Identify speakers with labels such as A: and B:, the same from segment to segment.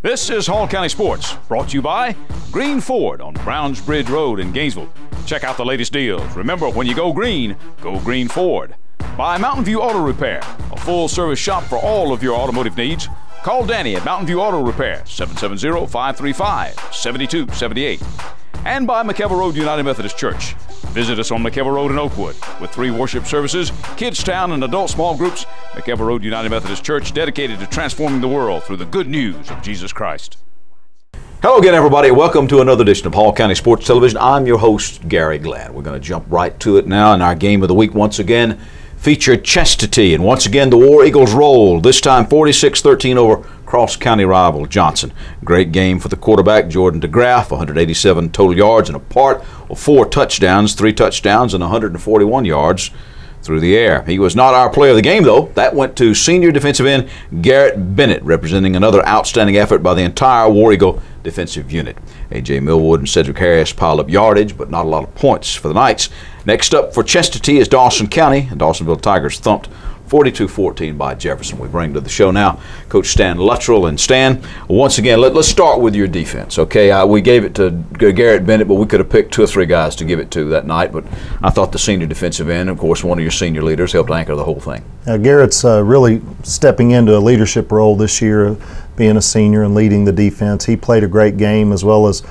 A: This is Hall County Sports, brought to you by Green Ford on Browns Bridge Road in Gainesville. Check out the latest deals. Remember, when you go Green Ford. By Mountain View Auto Repair, a full-service shop for all of your automotive needs. Call Danny at Mountain View Auto Repair, 770-535-7278. And by McKelvey Road United Methodist Church. Visit us on McKelvey Road in Oakwood. With 3 worship services, Kids Town, and adult small groups, McKelvey Road United Methodist Church dedicated to transforming the world through the good news of Jesus Christ.
B: Hello again, everybody. Welcome to another edition of Hall County Sports Television. I'm your host, Garry Glenn. We're going to jump right to it now, and our game of the week once again featured Chestatee. And once again, the War Eagles rolled, this time 46-13 over cross-county rival Johnson. Great game for the quarterback, Jordan DeGraff, 187 total yards and a part of 4 touchdowns, 3 touchdowns and 141 yards through the air. He was not our player of the game, though. That went to senior defensive end Garrett Bennett, representing another outstanding effort by the entire War Eagle defensive unit. A.J. Millwood and Cedric Harris piled up yardage, but not a lot of points for the Knights. Next up for Chestatee is Dawson County, and Dawsonville Tigers thumped 42-14 by Jefferson. We bring to the show now Coach Stan Luttrell. And Stan, once again, let's start with your defense, okay? We gave it to Garrett Bennett, but we could have picked 2 or 3 guys to give it to that night. But I thought the senior defensive end, of course, one of your senior leaders, helped anchor the whole thing.
C: Garrett's really stepping into a leadership role this year, being a senior and leading the defense. He played a great game, as well as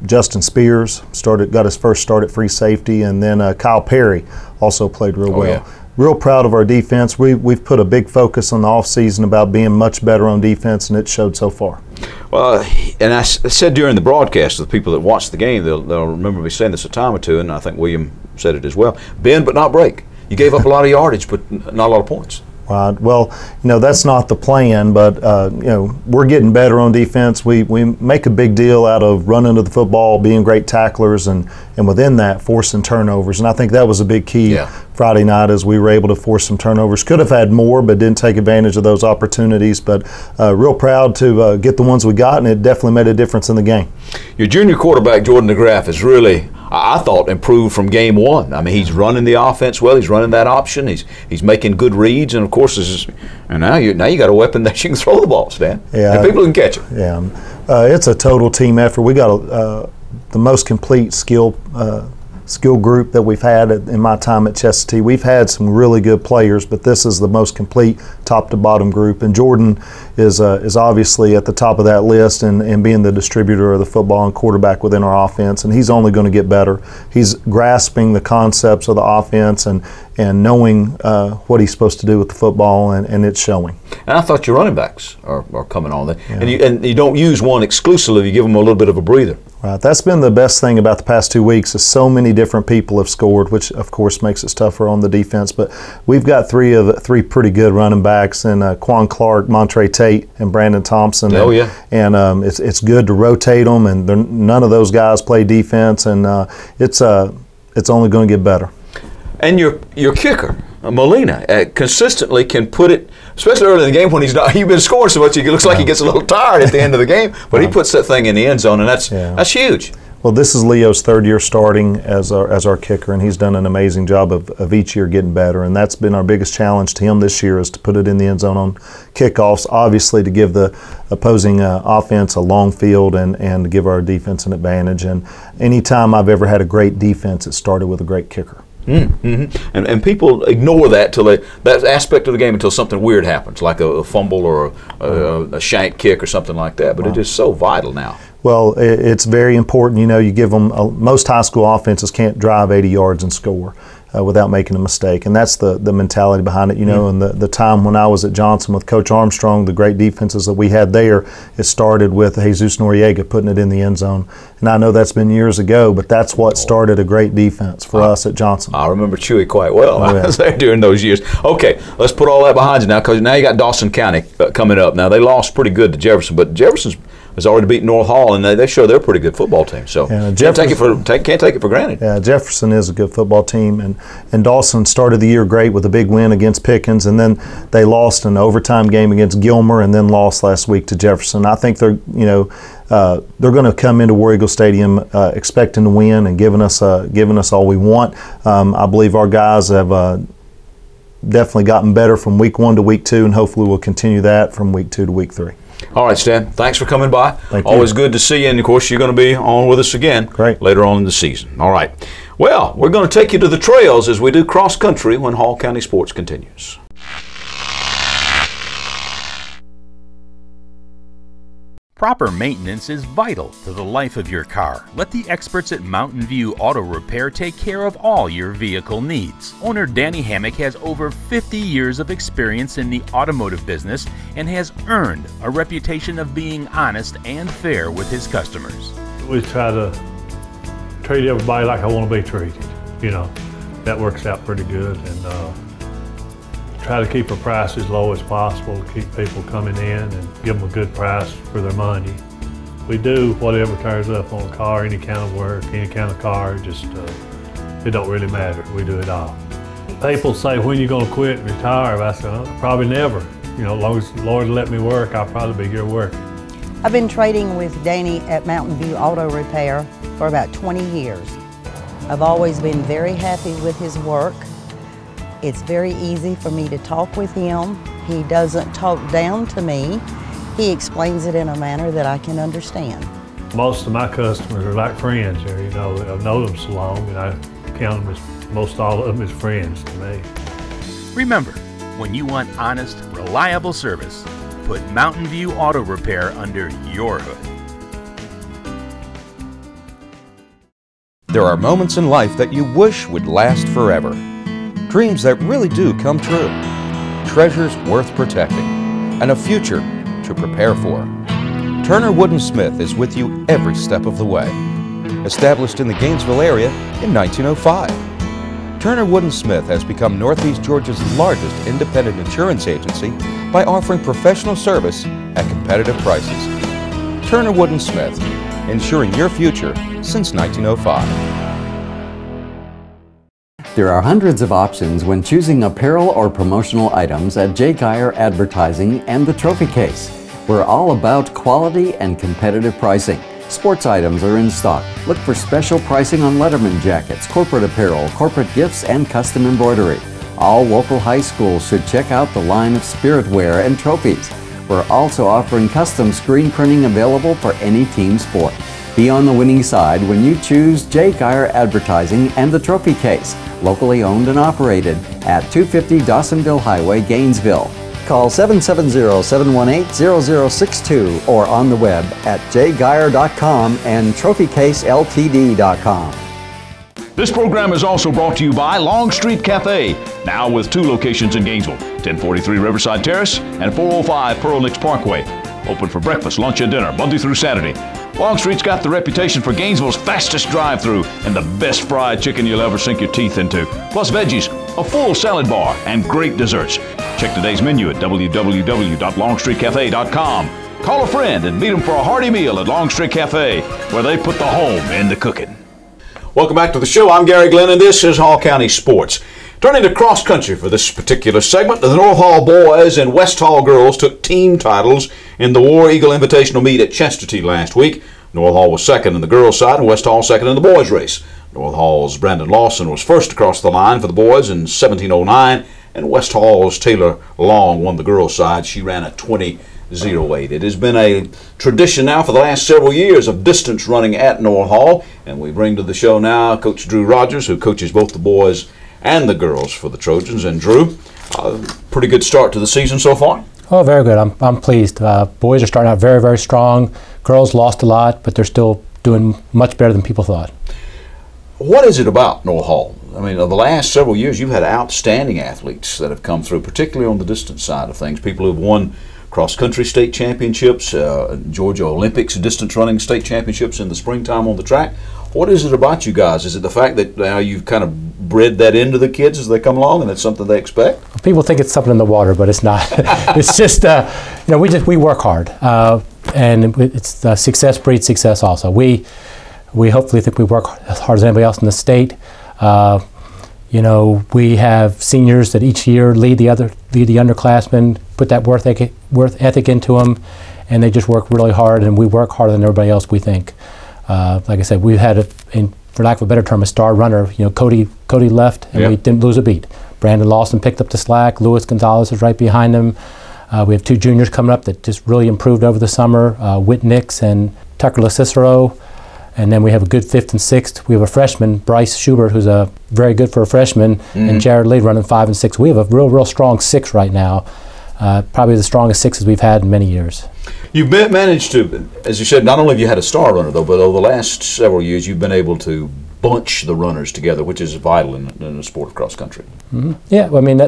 C: Justin Spears got his first start at free safety, and then Kyle Perry also played real well. Yeah. Real proud of our defense. We've put a big focus on the offseason about being much better on defense, and it showed so far.
B: Well, and I said during the broadcast to the people that watched the game, they'll remember me saying this a time or two, and I think William said it as well. Bend but not break. You gave up a lot of yardage, but not a lot of points.
C: Right. Well, that's not the plan, but we're getting better on defense. We make a big deal out of running to the football, being great tacklers, and within that, forcing turnovers. And I think that was a big key Friday night, as we were able to force some turnovers. Could have had more, but didn't take advantage of those opportunities. But real proud to get the ones we got, and it definitely made a difference in the game.
B: Your junior quarterback, Jordan DeGraff, is really, I thought, improved from game one. I mean, he's running the offense well. He's running that option. He's making good reads, and of course, now you got a weapon that you can throw the ball, Stan. Yeah, and people can catch it.
C: Yeah, it's a total team effort. We got the most complete skill group that we've had in my time at Chestatee. We've had some really good players, but this is the most complete top to bottom group. And Jordan is obviously at the top of that list, and being the distributor of the football and quarterback within our offense. And he's only going to get better. He's grasping the concepts of the offense and knowing what he's supposed to do with the football, and it's showing.
B: And I thought your running backs are coming on there. Yeah. And you don't use one exclusively. You give them a little bit of a breather.
C: Right. That's been the best thing about the past 2 weeks, is so many different people have scored, which of course makes it tougher on the defense. But we've got 3 pretty good running backs, and Quan Clark, Montre Tate, and Brandon Thompson. And it's good to rotate them, and none of those guys play defense, and it's only going to get better.
B: And your kicker, Molina, consistently can put it, especially early in the game when he's been scoring so much, it looks like he gets a little tired at the end of the game, but he puts that thing in the end zone, and that's huge.
C: Well, this is Leo's 3rd year starting as our kicker, and he's done an amazing job of each year getting better, and that's been our biggest challenge to him this year, is to put it in the end zone on kickoffs, obviously to give the opposing offense a long field and to give our defense an advantage. And anytime I've ever had a great defense, it started with a great kicker.
B: Mm-hmm. And people ignore that that aspect of the game until something weird happens, like a fumble or a shank kick or something like that. But it is so vital now.
C: Well, it's very important. You give them most high school offenses can't drive 80 yards and score without making a mistake, and that's the mentality behind it. And the time when I was at Johnson with Coach Armstrong, the great defenses that we had there, it started with Jesus Noriega putting it in the end zone. And I know that's been years ago, but that's what started a great defense for us at Johnson.
B: I remember Chewy quite well. I was there during those years. Okay, let's put all that behind you now, because now you got Dawson County coming up. Now, they lost pretty good to Jefferson, but Jefferson's has already beaten North Hall, and they show they're a pretty good football team. So can't take it for granted.
C: Yeah, Jefferson is a good football team, and Dawson started the year great with a big win against Pickens, and then they lost an overtime game against Gilmer, and then lost last week to Jefferson. I think they're going to come into War Eagle Stadium expecting to win and giving us all we want. I believe our guys have definitely gotten better from week 1 to week 2, and hopefully we'll continue that from week 2 to week 3.
B: All right, Stan, thanks for coming by.
C: Thank you.
B: Always good to see you, and of course you're going to be on with us again later on in the season. All right. Well, we're going to take you to the trails as we do cross country when Hall County Sports continues.
D: Proper maintenance is vital to the life of your car. Let the experts at Mountain View Auto Repair take care of all your vehicle needs. Owner Danny Hammock has over 50 years of experience in the automotive business and has earned a reputation of being honest and fair with his customers.
E: We try to treat everybody like I want to be treated. You know, that works out pretty good, and try to keep the price as low as possible to keep people coming in and give them a good price for their money. We do whatever turns up on a car, any kind of work, any kind of car, just it don't really matter. We do it all. People say, when you going to quit and retire? I say, probably never. You know, as long as the Lord let me work, I'll probably be here working.
F: I've been trading with Danny at Mountain View Auto Repair for about 20 years. I've always been very happy with his work. It's very easy for me to talk with him. He doesn't talk down to me. He explains it in a manner that I can understand.
E: Most of my customers are like friends here. You know, I've known them so long, and I count them as, most all of them as friends to me.
D: Remember, when you want honest, reliable service, put Mountain View Auto Repair under your hood.
G: There are moments in life that you wish would last forever. Dreams that really do come true. Treasures worth protecting. And a future to prepare for. Turner Wood & Smith is with you every step of the way. Established in the Gainesville area in 1905. Turner Wood & Smith has become Northeast Georgia's largest independent insurance agency by offering professional service at competitive prices. Turner Wood & Smith, insuring your future since 1905.
H: There are hundreds of options when choosing apparel or promotional items at J. Geyer Advertising and the Trophy Case. We're all about quality and competitive pricing. Sports items are in stock. Look for special pricing on Letterman jackets, corporate apparel, corporate gifts, and custom embroidery. All local high schools should check out the line of spirit wear and trophies. We're also offering custom screen printing available for any team sport. Be on the winning side when you choose J. Geyer Advertising and the Trophy Case, locally owned and operated at 250 Dawsonville Highway, Gainesville. Call 770-718-0062 or on the web at jgeyer.com and trophycaseltd.com.
A: This program is also brought to you by Long Street Cafe, now with 2 locations in Gainesville, 1043 Riverside Terrace and 405 Pearl Nicks Parkway. Open for breakfast, lunch, and dinner, Monday through Saturday. Longstreet's got the reputation for Gainesville's fastest drive-through and the best fried chicken you'll ever sink your teeth into. Plus veggies, a full salad bar, and great desserts. Check today's menu at www.longstreetcafe.com. Call a friend and meet them for a hearty meal at Longstreet Cafe, where they put the home in the cooking.
B: Welcome back to the show. I'm Garry Glenn, and this is Hall County Sports. Turning to cross country for this particular segment, the North Hall boys and West Hall girls took team titles in the War Eagle Invitational meet at Chestatee last week. North Hall was second in the girls' side and West Hall second in the boys' race. North Hall's Brandon Lawson was first across the line for the boys in 17:09, and West Hall's Taylor Long won the girls' side. She ran a 20:08. It has been a tradition now for the last several years of distance running at North Hall, and we bring to the show now Coach Drew Rogers, who coaches both the boys and the girls for the Trojans. And Drew, pretty good start to the season so far?
I: Oh, very good. I'm pleased. Boys are starting out very, very strong. Girls lost a lot, but they're still doing much better than people thought.
B: What is it about North Hall? I mean, over the last several years, you've had outstanding athletes that have come through, particularly on the distance side of things. People who've won cross-country state championships, Georgia Olympics distance running state championships in the springtime on the track. What is it about you guys? Is it the fact that now you've kind of bred that into the kids as they come along, and it's something they expect?
I: People think it's something in the water, but it's not. It's just, we work hard, and it's success breeds success. Also, we hopefully think we work as hard as anybody else in the state. We have seniors that each year lead the underclassmen, put that work ethic into them, and they just work really hard, and we work harder than everybody else, we think. Like I said, we've had, for lack of a better term, a star runner. Cody left, and we didn't lose a beat. Brandon Lawson picked up the slack. Luis Gonzalez is right behind him. We have 2 juniors coming up that just really improved over the summer, Whit Nix and Tucker LaCicero. And then we have a good 5th and 6th. We have a freshman, Bryce Schubert, who's very good for a freshman, and Jared Lee running 5 and 6. We have a real strong 6 right now, probably the strongest 6s we've had in many years.
B: You've managed to, as you said, not only have you had a star runner, though, but over the last several years you've been able to bunch the runners together, which is vital in the sport of cross country.
I: Yeah, well, I mean,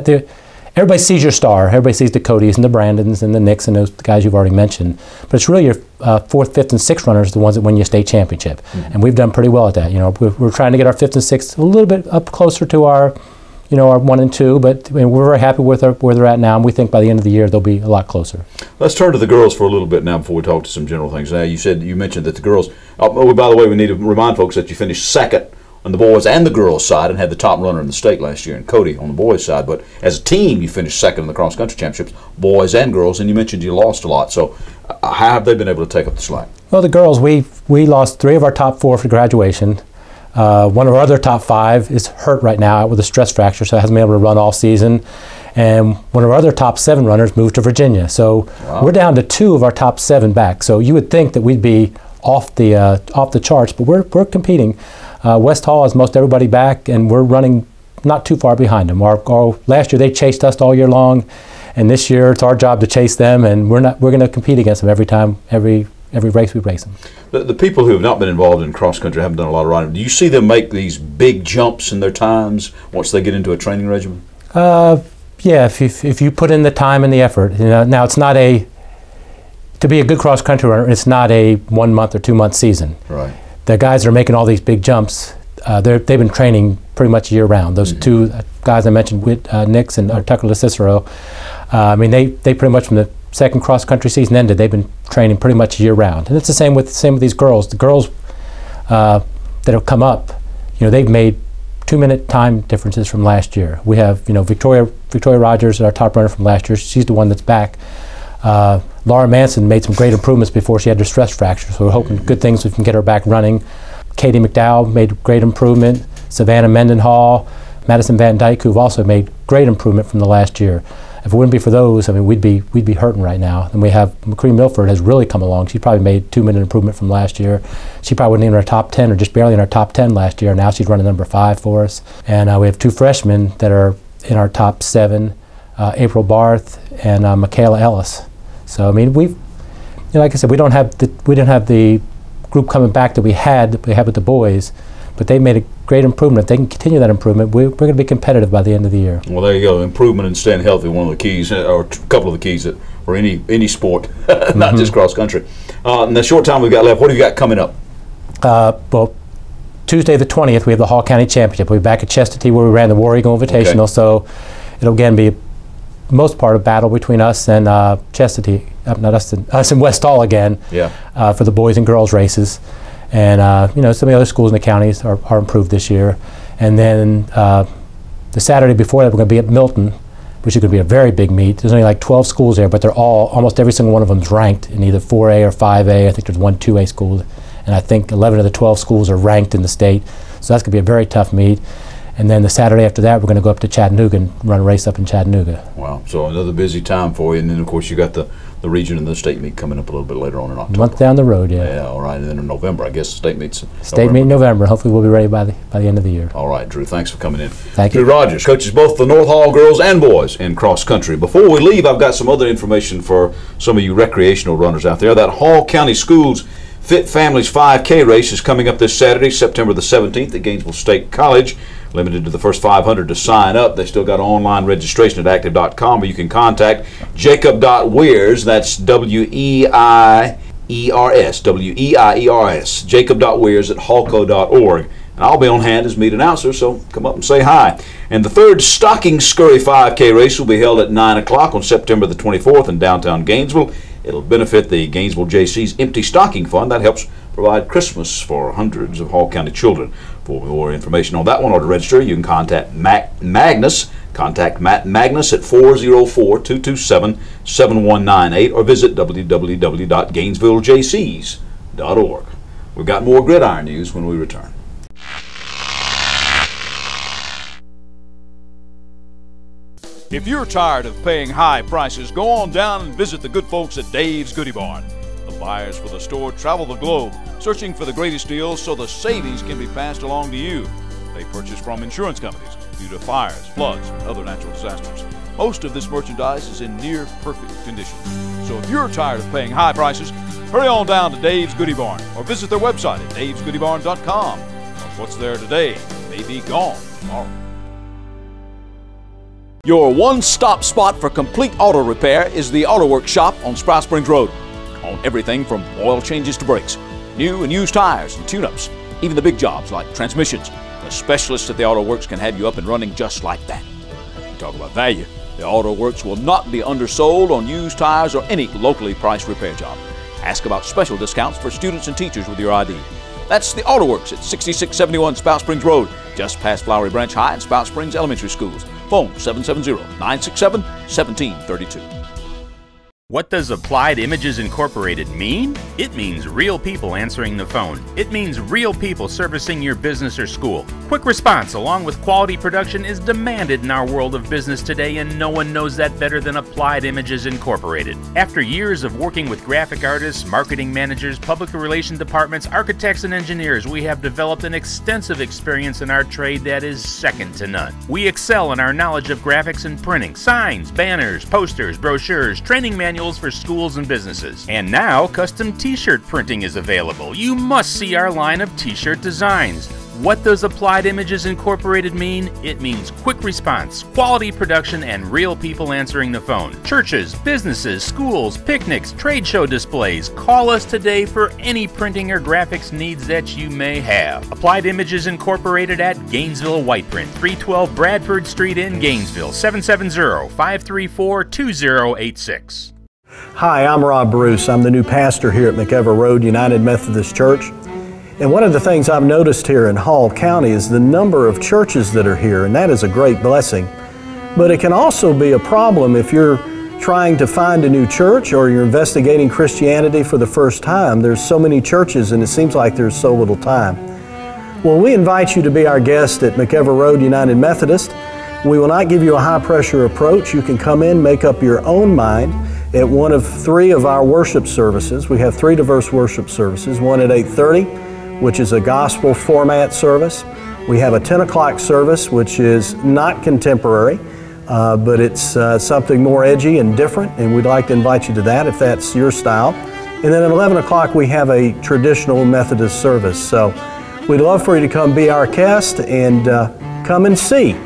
I: everybody sees your star. Everybody sees the Codys and the Brandons and the Nicks and those guys you've already mentioned. But it's really your 4th, 5th, and 6th runners, the ones that win you a state championship. And we've done pretty well at that. You know, we're trying to get our 5th and 6th a little bit up closer to our, our 1 and 2. But I mean, we're very happy with where they're at now, and we think by the end of the year they'll be a lot closer. Let's
B: turn to the girls for a little bit now before we talk to some general things. Now, you mentioned that the girls. Oh, by the way, we need to remind folks that you finished 2nd on the boys and the girls side and had the top runner in the state last year in Cody on the boys side. But as a team, you finished 2nd in the cross country championships, boys and girls, and you mentioned you lost a lot. So how have they been able to take up the slack?
I: Well, the girls, we lost 3 of our top 4 for graduation. One of our other top 5 is hurt right now with a stress fracture, so hasn't been able to run all season. And one of our other top 7 runners moved to Virginia. So we're down to 2 of our top 7 back. So you would think that we'd be off the charts, but we're competing. West Hall has most everybody back, and we're running not too far behind them. Last year they chased us all year long, and this year it's our job to chase them, and we're going to compete against them every time, every race we race them.
B: The people who have not been involved in cross country, haven't done a lot of riding, do you see them make these big jumps in their times once they get into a training regimen?
I: Yeah, if you put in the time and the effort. Now it's not to be a good cross country runner, it's not a 1 month or 2 month season.
B: Right.
I: The guys that are making all these big jumps, they've been training pretty much year round. Those 2 guys I mentioned, Nix and Tucker LaCicero, I mean, they pretty much from the 2nd cross country season ended, they've been training pretty much year round. And it's the same with these girls. The girls that have come up, they've made 2-minute time differences from last year. We have, Victoria Rogers, our top runner from last year. She's the one that's back. Laura Manson made some great improvements before she had her stress fracture, so we're hoping good things we can get her back running. Katie McDowell made great improvement. Savannah Mendenhall, Madison Van Dyke, who've also made great improvement from the last year. If it wouldn't be for those, I mean, we'd be hurting right now. And we have McCree Milford has really come along. She probably made 2-minute improvement from last year. She probably wasn't even in our top 10 or just barely in our top 10 last year. Now she's running number 5 for us. And we have 2 freshmen that are in our top 7, April Barth and Michaela Ellis. So I mean, like I said, we don't have the group coming back that we had with the boys, but they made a great improvement. If they can continue that improvement, we're going to be competitive by the end of the year.
B: Well, there you go. Improvement and staying healthy, one of the keys, or a couple of the keys for any sport, not just cross country. In the short time we've got left, what have you got coming up?
I: Well, Tuesday the 20th, we have the Hall County Championship. We'll be back at Chestatee where we ran the War Eagle Invitational. Okay. So it'll again be most part of battle between us and Chestatee, not us and West Hall again, for the boys and girls races. And some of the other schools in the counties are improved this year. And then the Saturday before that, we're going to be at Milton, which is going to be a very big meet. There's only like 12 schools there, but they're almost every single one of them is ranked in either 4A or 5A. I think there's 1 2A school, and I think 11 of the 12 schools are ranked in the state. So that's going to be a very tough meet. And then the Saturday after that, we're going to go up to Chattanooga and run a race up in Chattanooga.
B: Wow. So another busy time for you. And then, of course, you got the region and the state meet coming up a little bit later on in October.
I: A month down the road, yeah.
B: Yeah, all right. And then in November, I guess the state meets in November.
I: State meet in November. Hopefully we'll be ready by the end of the year.
B: All right, Drew. Thanks for coming in.
I: Thank you.
B: Drew Rogers coaches both the North Hall girls and boys in cross country. Before we leave, I've got some other information for some of you recreational runners out there. That Hall County Schools Fit Families 5K race is coming up this Saturday, September the 17th at Gainesville State College. Limited to the first 500 to sign up. They still got online registration at active.com, or you can contact Jacob.Weirs, that's W-E-I-E-R-S, Jacob.Weirs at hallco.org. And I'll be on hand as meet announcer, so come up and say hi. And the third Stocking Scurry 5K race will be held at 9 o'clock on September the 24th in downtown Gainesville. It'll benefit the Gainesville JC's Empty Stocking Fund. That helps provide Christmas for hundreds of Hall County children. For more information on that one or to register, you can contact Magnus. Contact Matt Magnus at 404-227-7198 or visit www.gainesvillejcs.org. We've got more gridiron news when we return.
A: If you're tired of paying high prices, go on down and visit the good folks at Dave's Goodie Barn. The buyers for the store travel the globe, searching for the greatest deals so the savings can be passed along to you. They purchase from insurance companies due to fires, floods, and other natural disasters. Most of this merchandise is in near perfect condition. So if you're tired of paying high prices, hurry on down to Dave's Goodie Barn or visit their website at davesgoodiebarn.com. What's there today may be gone tomorrow.
B: Your one-stop spot for complete auto repair is the Auto Works shop on Sprout Springs Road. On everything from oil changes to brakes, new and used tires and tune-ups, even the big jobs like transmissions. The specialists at the Auto Works can have you up and running just like that. You talk about value. The Auto Works will not be undersold on used tires or any locally priced repair job. Ask about special discounts for students and teachers with your ID. That's the Auto Works at 6671 Spout Springs Road, just past Flowery Branch High and Spout Springs Elementary Schools. Phone 770-967-1732.
D: What does Applied Images Incorporated mean? It means real people answering the phone. It means real people servicing your business or school. Quick response along with quality production is demanded in our world of business today, and no one knows that better than Applied Images Incorporated. After years of working with graphic artists, marketing managers, public relations departments, architects, and engineers, we have developed an extensive experience in our trade that is second to none. We excel in our knowledge of graphics and printing, signs, banners, posters, brochures, training manuals for schools and businesses. And now, custom t-shirt printing is available. You must see our line of t-shirt designs. What does Applied Images Incorporated mean? It means quick response, quality production, and real people answering the phone. Churches, businesses, schools, picnics, trade show displays. Call us today for any printing or graphics needs that you may have. Applied Images Incorporated at Gainesville White Print, 312 Bradford Street in Gainesville, 770-534-2086.
J: Hi, I'm Rob Bruce. I'm the new pastor here at McEver Road United Methodist Church. And one of the things I've noticed here in Hall County is the number of churches that are here, and that is a great blessing. But it can also be a problem if you're trying to find a new church or you're investigating Christianity for the first time. There's so many churches and it seems like there's so little time. Well, we invite you to be our guest at McEver Road United Methodist. We will not give you a high-pressure approach. You can come in, make up your own mind at one of three of our worship services. We have three diverse worship services, one at 8:30, which is a gospel format service. We have a 10 o'clock service, which is not contemporary, but it's something more edgy and different, and we'd like to invite you to that if that's your style. And then at 11 o'clock, we have a traditional Methodist service. So we'd love for you to come be our guest and come and see.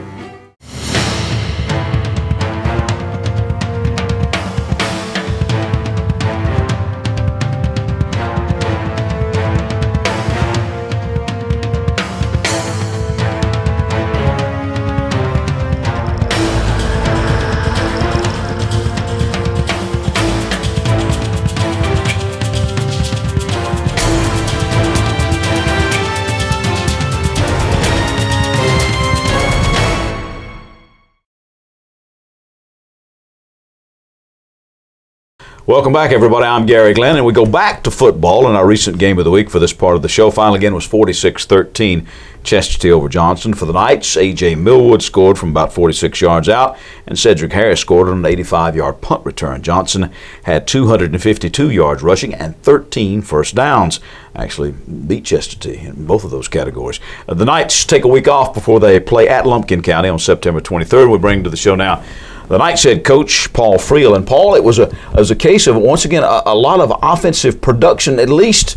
B: Welcome back, everybody. I'm Garry Glenn, and we go back to football in our recent game of the week for this part of the show. Final again was 46-13, Chestatee over Johnson. For the Knights, A.J. Millwood scored from about 46 yards out, and Cedric Harris scored on an 85-yard punt return. Johnson had 252 yards rushing and 13 first downs. Actually beat Chestatee in both of those categories. The Knights take a week off before they play at Lumpkin County on September 23rd. We bring to the show now the Knights head coach, Paul Friel. And Paul, it was a case of, once again, a lot of offensive production, at least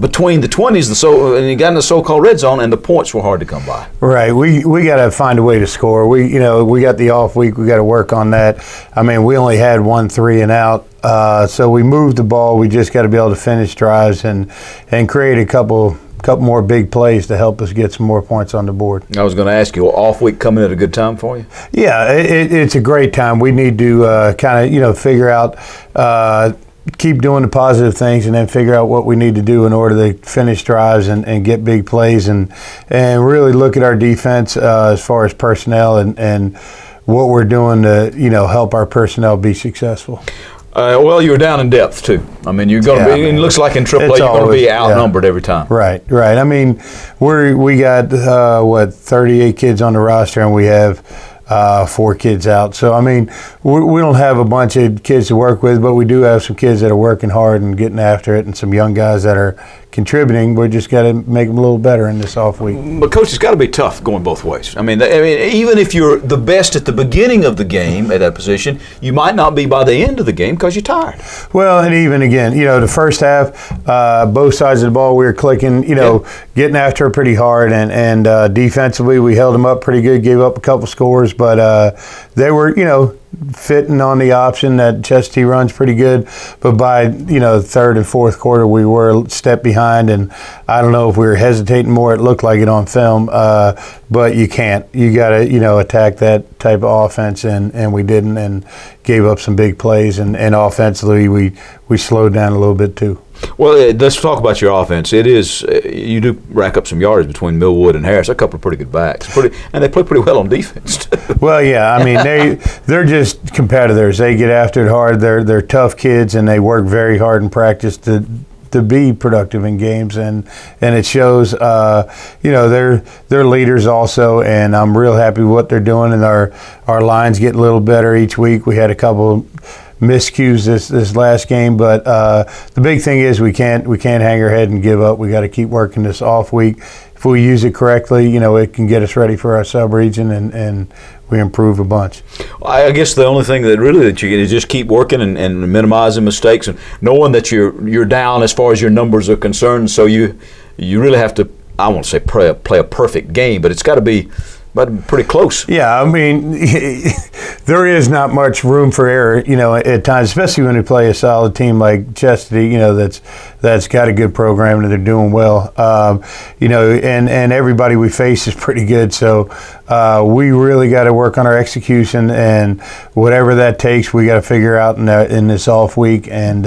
B: between the 20s, and you got in the so-called red zone, and the points were hard to come by.
K: Right. We got to find a way to score. We got the off week. We got to work on that. I mean, we only had 1 3 and out, so we moved the ball. We just got to be able to finish drives and create a couple more big plays to help us get some more points on the board.
B: I was going to ask you, off week coming at a good time for you?
K: Yeah, it's a great time. We need to kind of figure out, keep doing the positive things, and then figure out what we need to do in order to finish drives and get big plays, and really look at our defense as far as personnel and what we're doing to help our personnel be successul.
B: Well, you're down in depth too. I mean, you're going to be. It looks like in AAA, you're going to be outnumbered every time.
K: Right. I mean, we got 38 kids on the roster, and we have 4 kids out. So, I mean, we don't have a bunch of kids to work with, but we do have some kids that are working hard and getting after it, and some young guys that are contributing. We just got to make them a little better in this off week.
B: But Coach, it's got to be tough going both ways. I mean, even if you're the best at the beginning of the game at that position, you might not be by the end of the game because you're tired.
K: Well, and even again, you know, the first half, both sides of the ball, we were clicking, you know, getting after it pretty hard, and defensively we held them up pretty good, gave up a couple scores, but they were, you know, fitting on the option that Chestatee runs pretty good, but by, you know, third and fourth quarter we were a step behind, and I don't know if we were hesitating more. It looked like it on film, but you can't. You got to, you know, attack that type of offense, and we didn't, and gave up some big plays, and offensively we slowed down a little bit too.
B: Well, let's talk about your offense. It is, you do rack up some yards between Millwood and Harris. A couple of pretty good backs, and they play pretty well on defense.
K: Well, yeah, I mean they're just competitors. They get after it hard. They're tough kids, and they work very hard in practice to be productive in games, and it shows. You know, they're leaders also, and I'm real happy with what they're doing. And our lines get a little better each week. We had a couple miscues this last game, but the big thing is we can't hang our head and give up. We got to keep working this off week. If we use it correctly, you know, it can get us ready for our sub-region, and we improve a bunch.
B: I guess the only thing that you get is just keep working and minimizing mistakes, and knowing that you're down as far as your numbers are concerned. So you really have to, I won't say play a perfect game, but it's got to be pretty close.
K: Yeah, I mean, there is not much room for error, you know, at times, especially when you play a solid team like Chestatee, you know, that's got a good program and they're doing well. You know, and everybody we face is pretty good. So we really got to work on our execution, and whatever that takes, we got to figure out in this off week, and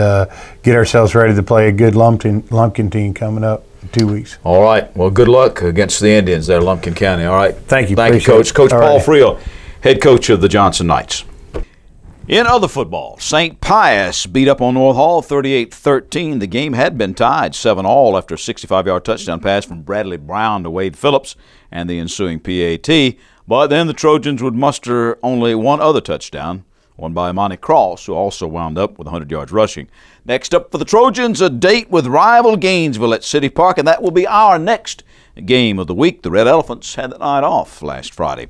K: get ourselves ready to play a good Lumpkin team coming up. 2 weeks.
B: All right. Well, good luck against the Indians there, Lumpkin County. All right.
K: Thank you.
B: Thank you, Coach. Coach Paul
K: right.
B: Friel, head coach of the Johnson Knights. In other football, St. Pius beat up on North Hall 38-13. The game had been tied 7-all after a 65-yard touchdown pass from Bradley Brown to Wade Phillips and the ensuing PAT. But then the Trojans would muster only one other touchdown, one by Monty Cross, who also wound up with 100 yards rushing. Next up for the Trojans, a date with rival Gainesville at City Park, and that will be our next game of the week. The Red Elephants had the night off last Friday.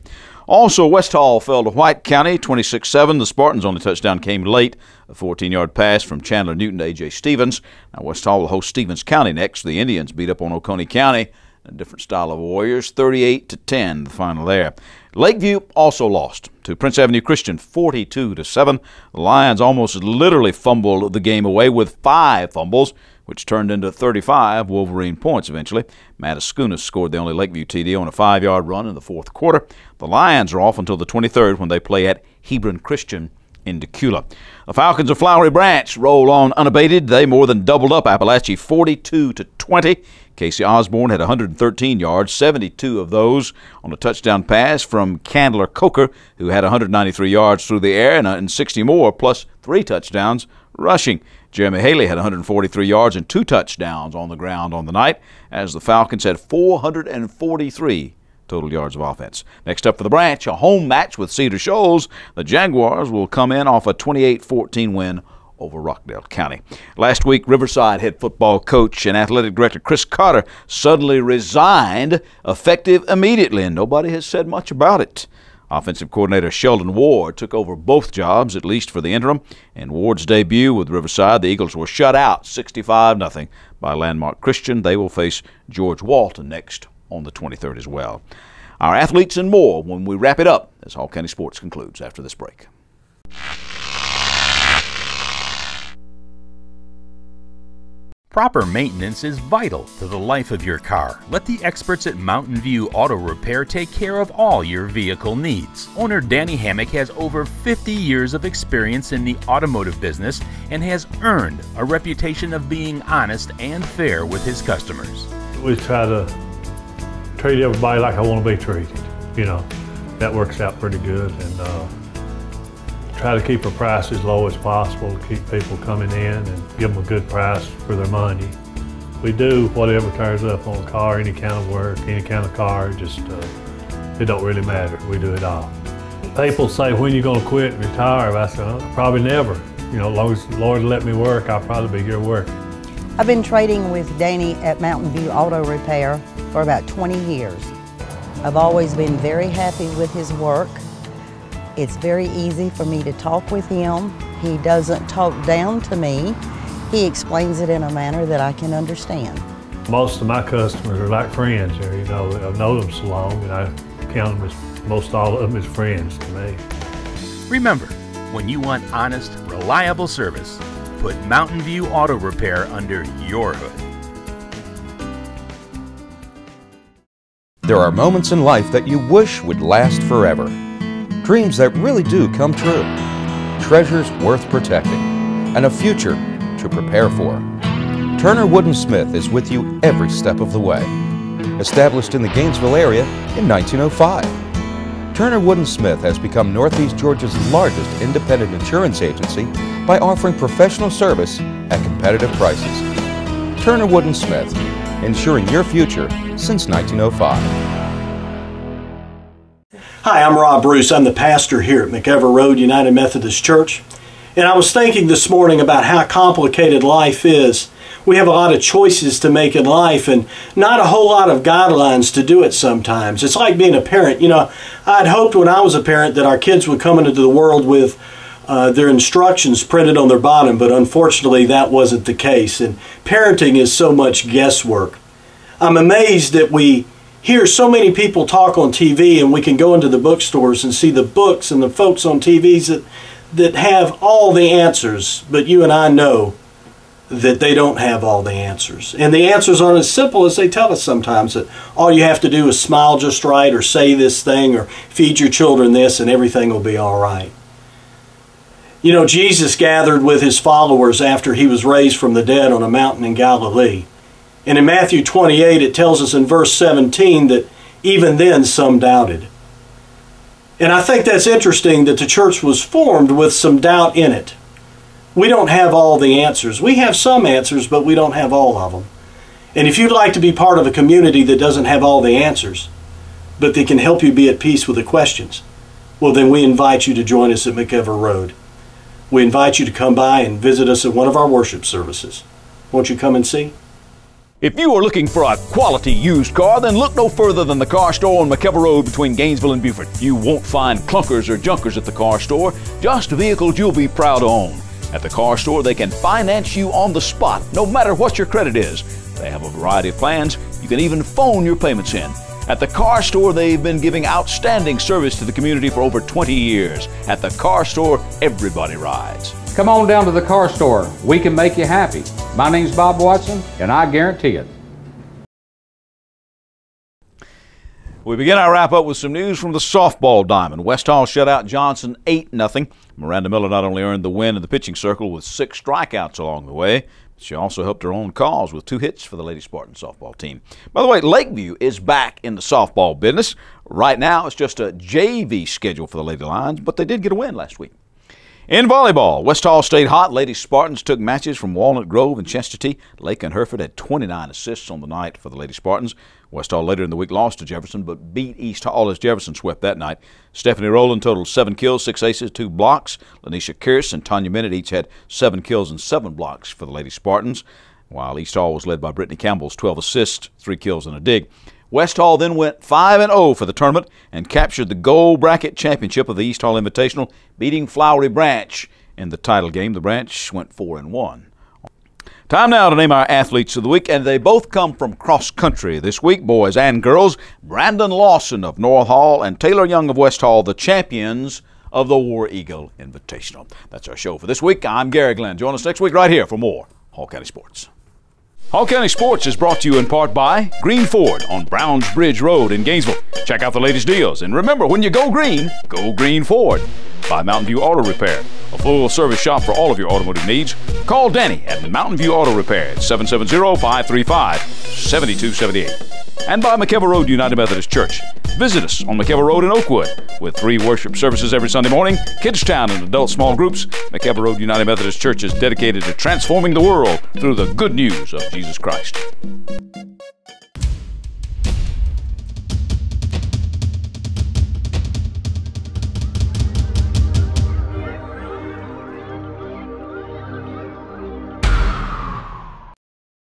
B: Also, West Hall fell to White County 26-7. The Spartans' only touchdown came late, a 14-yard pass from Chandler Newton to A.J. Stevens. Now West Hall will host Stevens County next. The Indians beat up on Oconee County, a different style of Warriors, 38-10, the final there. Lakeview also lost to Prince Avenue Christian 42-7. The Lions almost literally fumbled the game away with 5 fumbles, which turned into 35 Wolverine points eventually. Mataskunas scored the only Lakeview TD on a 5-yard run in the fourth quarter. The Lions are off until the 23rd when they play at Hebron Christian in Decula. The Falcons of Flowery Branch roll on unabated. They more than doubled up Appalachia 42-20. Casey Osborne had 113 yards, 72 of those on a touchdown pass from Candler Coker, who had 193 yards through the air and 60 more, plus 3 touchdowns rushing. Jeremy Haley had 143 yards and 2 touchdowns on the ground on the night, as the Falcons had 443 total yards of offense. Next up for the Branch, a home match with Cedar Shoals. The Jaguars will come in off a 28-14 win over Rockdale County. Last week, Riverside head football coach and athletic director Chris Carter suddenly resigned, effective immediately, and nobody has said much about it. Offensive coordinator Sheldon Ward took over both jobs, at least for the interim. In Ward's debut with Riverside, the Eagles were shut out 65-0 by Landmark Christian. They will face George Walton next on the 23rd as well. Our athletes and more when we wrap it up as Hall County Sports concludes after this break.
D: Proper maintenance is vital to the life of your car. Let the experts at Mountain View Auto Repair take care of all your vehicle needs. Owner Danny Hammock has over 50 years of experience in the automotive business and has earned a reputation of being honest and fair with his customers.
E: We try to treat everybody like I want to be treated. You know, that works out pretty good, and try to keep our price as low as possible to keep people coming in and give them a good price for their money. We do whatever turns up on a car, any kind of work, any kind of car, just it don't really matter. We do it all. People say, when you going to quit and retire? I said, oh, probably never. You know, as long as the Lord let me work, I'll probably be here working.
F: I've been trading with Danny at Mountain View Auto Repair for about 20 years. I've always been very happy with his work. It's very easy for me to talk with him. He doesn't talk down to me. He explains it in a manner that I can understand.
E: Most of my customers are like friends here. You know, I've known them so long, and I count them as, most all of them as friends to me.
D: Remember, when you want honest, reliable service, put Mountain View Auto Repair under your hood.
G: There are moments in life that you wish would last forever. Dreams that really do come true. Treasures worth protecting. And a future to prepare for. Turner Wood & Smith is with you every step of the way. Established in the Gainesville area in 1905. Turner Wood & Smith has become Northeast Georgia's largest independent insurance agency by offering professional service at competitive prices. Turner Wood & Smith, insuring your future since 1905.
J: Hi, I'm Rob Bruce. I'm the pastor here at McEver Road United Methodist Church. And I was thinking this morning about how complicated life is. We have a lot of choices to make in life and not a whole lot of guidelines to do it sometimes. It's like being a parent. You know, I'd hoped when I was a parent that our kids would come into the world with their instructions printed on their bottom, but unfortunately that wasn't the case. And parenting is so much guesswork. I'm amazed that we hear so many people talk on TV, and we can go into the bookstores and see the books and the folks on TVs that have all the answers, but you and I know that they don't have all the answers. And the answers aren't as simple as they tell us sometimes, that all you have to do is smile just right, or say this thing, or feed your children this, and everything will be all right. You know, Jesus gathered with his followers after he was raised from the dead on a mountain in Galilee. And in Matthew 28, it tells us in verse 17 that even then some doubted. And I think that's interesting that the church was formed with some doubt in it. We don't have all the answers. We have some answers, but we don't have all of them. And if you'd like to be part of a community that doesn't have all the answers, but that can help you be at peace with the questions, well, then we invite you to join us at McEver Road. We invite you to come by and visit us at one of our worship services. Won't you come and see?
A: If you are looking for a quality used car, then look no further than the car store on McEver Road between Gainesville and Beaufort. You won't find clunkers or junkers at the car store, just vehicles you'll be proud to own. At the car store, they can finance you on the spot, no matter what your credit is. They have a variety of plans. You can even phone your payments in. At the car store, they've been giving outstanding service to the community for over 20 years. At the car store, everybody rides.
L: Come on down to the car store. We can make you happy. My name's Bob Watson, and I guarantee it.
A: We begin our wrap-up with some news from the softball diamond. West Hall shut out Johnson 8-0. Miranda Miller not only earned the win in the pitching circle with 6 strikeouts along the way, but she also helped her own cause with 2 hits for the Lady Spartan softball team. By the way, Lakeview is back in the softball business. Right now, it's just a JV schedule for the Lady Lions, but they did get a win last week. In volleyball, West Hall stayed hot. Lady Spartans took matches from Walnut Grove and Chestatee. Lake and Hereford had 29 assists on the night for the Lady Spartans. West Hall later in the week lost to Jefferson, but beat East Hall as Jefferson swept that night. Stephanie Rowland totaled 7 kills, 6 aces, 2 blocks. Lanisha Kearse and Tanya Minute each had 7 kills and 7 blocks for the Lady Spartans, while East Hall was led by Brittany Campbell's 12 assists, 3 kills, and a dig. West Hall then went 5-0 for the tournament and captured the gold bracket championship of the East Hall Invitational, beating Flowery Branch in the title game. The Branch went 4-1. Time now to name our athletes of the week, and they both come from cross country this week, boys and girls. Brandon Lawson of North Hall and Taylor Young of West Hall, the champions of the War Eagle Invitational. That's our show for this week. I'm Garry Glenn. Join us next week right here for more Hall County Sports. Hall County Sports is brought to you in part by Green Ford on Browns Bridge Road in Gainesville. Check out the latest deals. And remember, when you go Green Ford. By Mountain View Auto Repair, a full-service shop for all of your automotive needs. Call Danny at Mountain View Auto Repair at 770-535-7278. And by McEver Road United Methodist Church. Visit us on McEver Road in Oakwood with 3 worship services every Sunday morning, Kids Town and adult small groups. McEver Road United Methodist Church is dedicated to transforming the world through the good news of Jesus Christ.